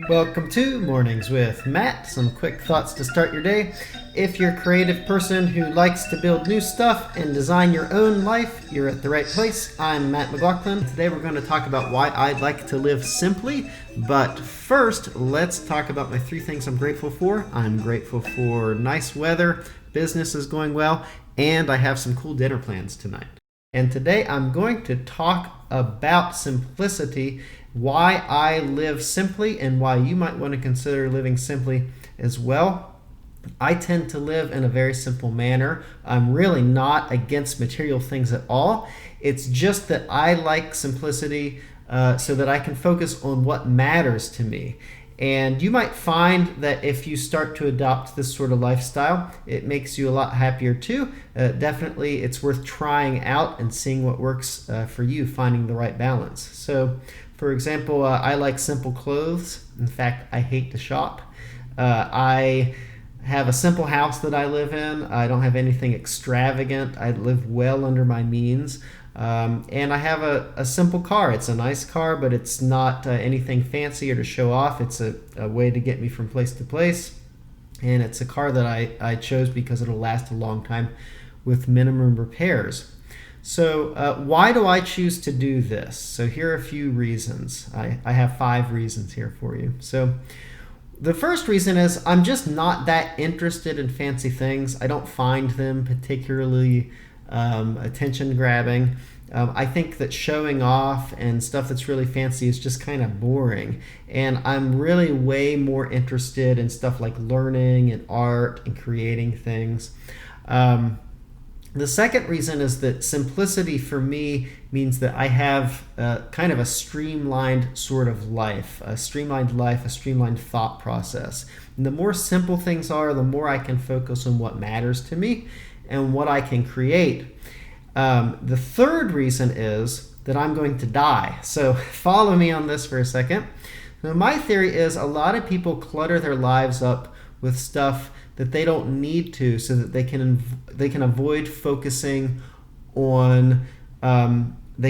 Welcome to Mornings with Matt. Some quick thoughts to start your day. If you're a creative person who likes to build new stuff and design your own life, you're at the right place. I'm Matt McLaughlin. Today we're going to talk about why I like to live simply. But first, let's talk about my 3 things I'm grateful for. I'm grateful for nice weather, business is going well, and I have some cool dinner plans tonight. And today I'm going to talk about simplicity, why I live simply, and why you might want to consider living simply as well. I tend to live in a very simple manner. I'm really not against material things at all. It's just that I like simplicity so that I can focus on what matters to me. And you might find that if you start to adopt this sort of lifestyle, it makes you a lot happier too. Definitely, it's worth trying out and seeing what works for you, finding the right balance. So, for example, I like simple clothes. In fact, I hate to shop. I have a simple house that I live in. I don't have anything extravagant. I live well under my means. And I have a simple car. It's a nice car, but it's not anything fancy or to show off. It's a way to get me from place to place. And it's a car that I chose because it'll last a long time with minimum repairs. So why do I choose to do this? So here are a few reasons. I have 5 reasons here for you. So the first reason is I'm just not that interested in fancy things. I don't find them particularly attention grabbing. I think that showing off and stuff that's really fancy is just kind of boring. And I'm really way more interested in stuff like learning and art and creating things. The second reason is that simplicity for me means that I have kind of a streamlined sort of life, a streamlined thought process. And the more simple things are, the more I can focus on what matters to me and what I can create. The third reason is that I'm going to die. So follow me on this for a second. Now, my theory is a lot of people clutter their lives up with stuff that they don't need to, so that they can avoid focusing on the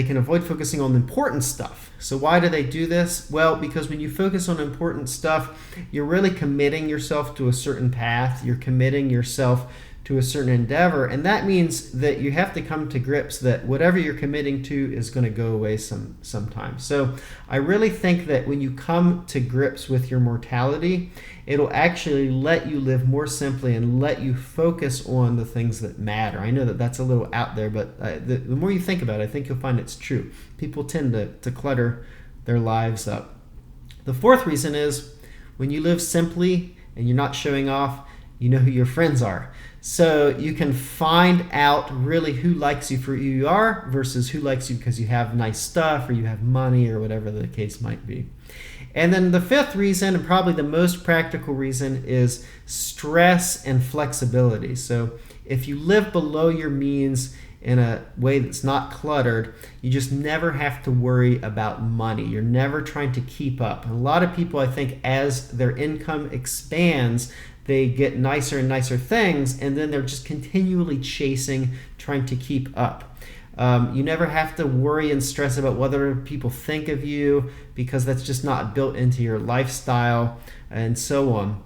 important stuff. So why do they do this? Well, because when you focus on important stuff, you're really committing yourself to a certain path. You're committing yourself to a certain endeavor, and that means that you have to come to grips that whatever you're committing to is going to go away sometime. So I really think that when you come to grips with your mortality, it'll actually let you live more simply and let you focus on the things that matter. I know that that's a little out there, but the more you think about it, I think you'll find it's true. People tend to clutter their lives up. The fourth reason is when you live simply and you're not showing off, you know who your friends are. So you can find out really who likes you for who you are versus who likes you because you have nice stuff or you have money or whatever the case might be. And then the fifth reason, and probably the most practical reason, is stress and flexibility. So if you live below your means in a way that's not cluttered, you just never have to worry about money. You're never trying to keep up. And a lot of people, I think, as their income expands, they get nicer and nicer things, and then they're just continually chasing, trying to keep up. You never have to worry and stress about whether people think of you, because that's just not built into your lifestyle, and so on.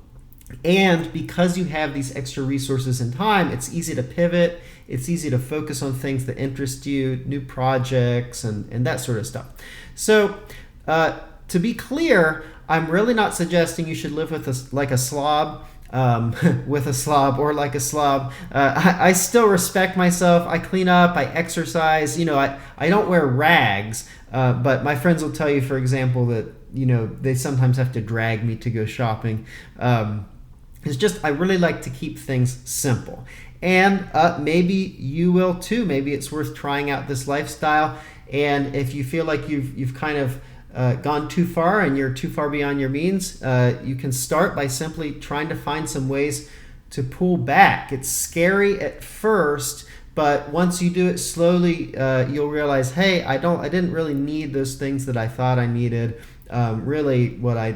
And because you have these extra resources and time, it's easy to pivot, it's easy to focus on things that interest you, new projects, and that sort of stuff. So to be clear, I'm really not suggesting you should live with like a slob. With a slob or like a slob. I still respect myself. I clean up, I exercise. I don't wear rags, but my friends will tell you, for example, that they sometimes have to drag me to go shopping. It's just I really like to keep things simple. And maybe you will too. Maybe it's worth trying out this lifestyle. And if you feel like you've kind of gone too far and you're too far beyond your means, you can start by simply trying to find some ways to pull back. It's scary at first, but once you do it slowly, you'll realize, hey, I didn't really need those things that I thought I needed. Really, what I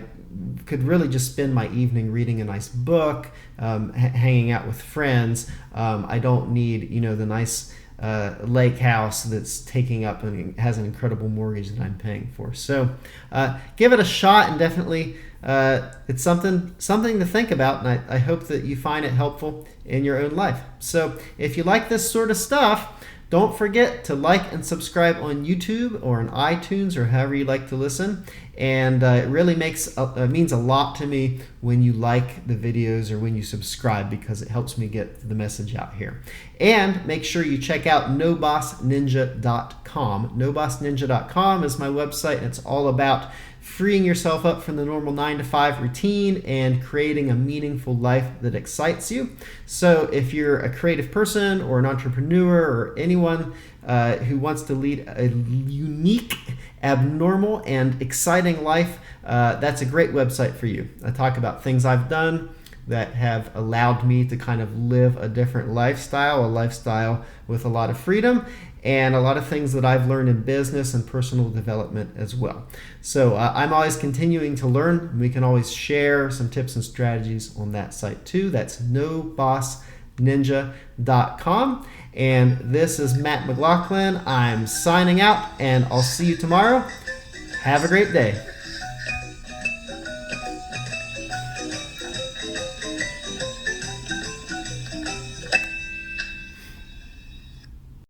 could really just spend my evening reading a nice book, hanging out with friends. I don't need the nice lake house that's taking up and has an incredible mortgage that I'm paying for. So give it a shot, and definitely it's something to think about, and I hope that you find it helpful in your own life. So if you like this sort of stuff, don't forget to like and subscribe on YouTube or on iTunes or however you like to listen. And it really means a lot to me when you like the videos or when you subscribe, because it helps me get the message out here. And make sure you check out nobossninja.com. Nobossninja.com is my website, and it's all about freeing yourself up from the normal 9-to-5 routine and creating a meaningful life that excites you. So if you're a creative person or an entrepreneur or anyone who wants to lead a unique, abnormal, and exciting life, that's a great website for you. I talk about things I've done that have allowed me to kind of live a different lifestyle, a lifestyle with a lot of freedom, and a lot of things that I've learned in business and personal development as well. So I'm always continuing to learn. We can always share some tips and strategies on that site too. That's nobossninja.com. And this is Matt McLaughlin. I'm signing out, and I'll see you tomorrow. Have a great day.